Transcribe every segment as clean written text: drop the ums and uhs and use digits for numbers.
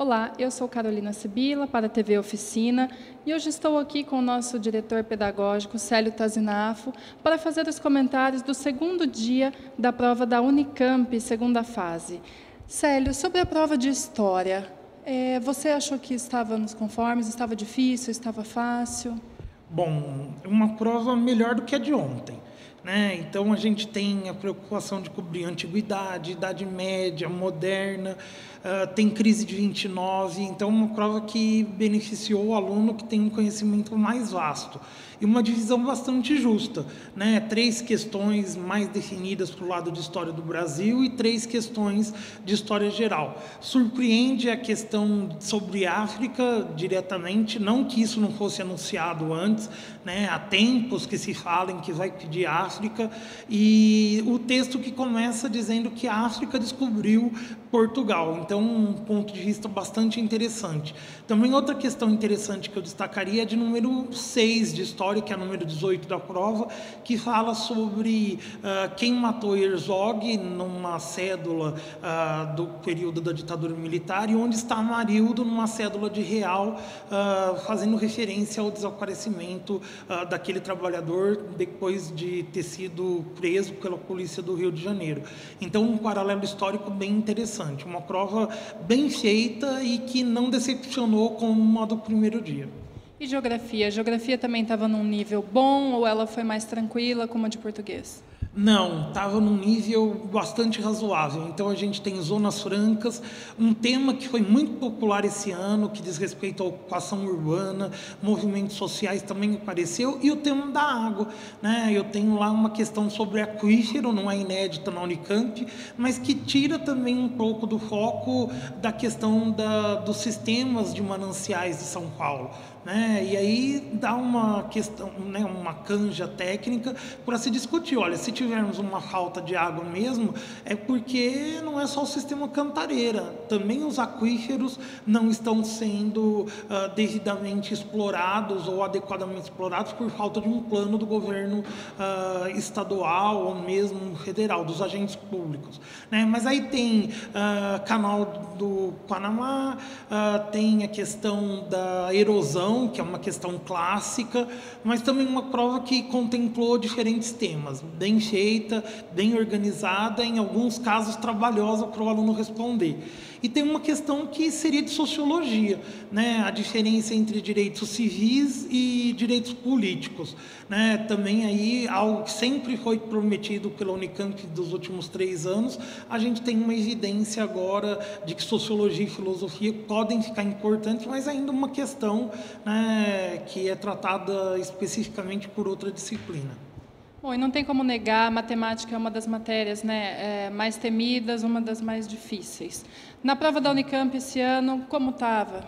Olá, eu sou Carolina Sibila, para a TV Oficina, e hoje estou aqui com o nosso diretor pedagógico, Célio Tazinafo, para fazer os comentários do segundo dia da prova da Unicamp, segunda fase. Célio, sobre a prova de História, você achou que estava nos conformes, estava difícil, estava fácil? Bom, uma prova melhor do que a de ontem, né? Então a gente tem a preocupação de cobrir antiguidade, Idade Média, moderna, tem crise de 29, então uma prova que beneficiou o aluno que tem um conhecimento mais vasto e uma divisão bastante justa, né? 3 questões mais definidas para o lado de História do Brasil e 3 questões de História Geral. Surpreende a questão sobre África diretamente, não que isso não fosse anunciado antes, né? Há tempos que se fala em que vai pedir África, e o texto que começa dizendo que a África descobriu Portugal. Então, um ponto de vista bastante interessante. Também outra questão interessante que eu destacaria é de número 6 de História, que é o número 18 da prova, que fala sobre quem matou Herzog numa cédula do período da ditadura militar e onde está Amarildo numa cédula de real, fazendo referência ao desaparecimento daquele trabalhador depois de ter sido preso pela polícia do Rio de Janeiro. Então, um paralelo histórico bem interessante, uma prova bem feita e que não decepcionou como a do primeiro dia. E Geografia? A Geografia também estava num nível bom ou ela foi mais tranquila como a de Português? Não, estava num nível bastante razoável. Então a gente tem zonas francas, um tema que foi muito popular esse ano, que diz respeito à ocupação urbana, movimentos sociais também apareceu, e o tema da água, né? Eu tenho lá uma questão sobre aquífero, não é inédita na Unicamp, mas que tira também um pouco do foco da questão dos sistemas de mananciais de São Paulo, né? E aí dá uma questão, né, uma canja técnica para se discutir. Olha, se tivermos uma falta de água mesmo, é porque não é só o sistema Cantareira, também os aquíferos não estão sendo devidamente explorados ou adequadamente explorados por falta de um plano do governo estadual ou mesmo federal, dos agentes públicos, né? Mas aí tem canal do Panamá, tem a questão da erosão, que é uma questão clássica, mas também uma prova que contemplou diferentes temas, bem feita, bem organizada, em alguns casos trabalhosa para o aluno responder. E tem uma questão que seria de sociologia, né? A diferença entre direitos civis e direitos políticos, né? Também aí algo que sempre foi prometido pela Unicamp dos últimos 3 anos, a gente tem uma evidência agora de que sociologia e filosofia podem ficar importantes, mas ainda uma questão, né, que é tratada especificamente por outra disciplina. Bom, e não tem como negar, a matemática é uma das matérias, né, mais temidas, uma das mais difíceis. Na prova da Unicamp esse ano, como estava?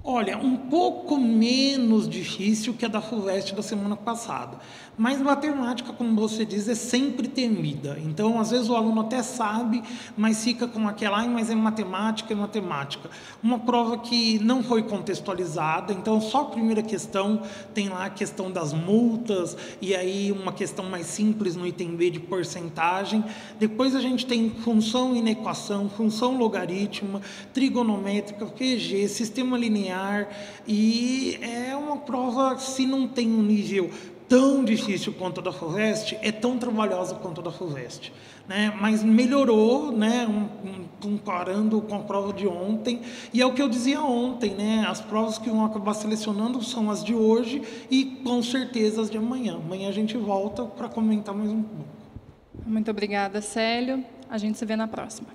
Olha, um pouco menos difícil que a da FUVEST da semana passada. Mas matemática, como você diz, é sempre temida. Então, às vezes o aluno até sabe, mas fica com aquela, mas é matemática, é matemática. Uma prova que não foi contextualizada, então só a primeira questão tem lá a questão das multas, e aí uma questão mais simples no item B de porcentagem. Depois a gente tem função inequação, função logarítmica, trigonométrica, QG, sistema linear, e é uma prova, se não tem um nível tão difícil quanto a da FUVEST, é tão trabalhosa quanto a da FUVEST, né? Mas melhorou, né, comparando com a prova de ontem, e é o que eu dizia ontem, né? As provas que vão acabar selecionando são as de hoje e com certeza as de amanhã. Amanhã a gente volta para comentar mais um pouco. Muito obrigada, Célio. A gente se vê na próxima.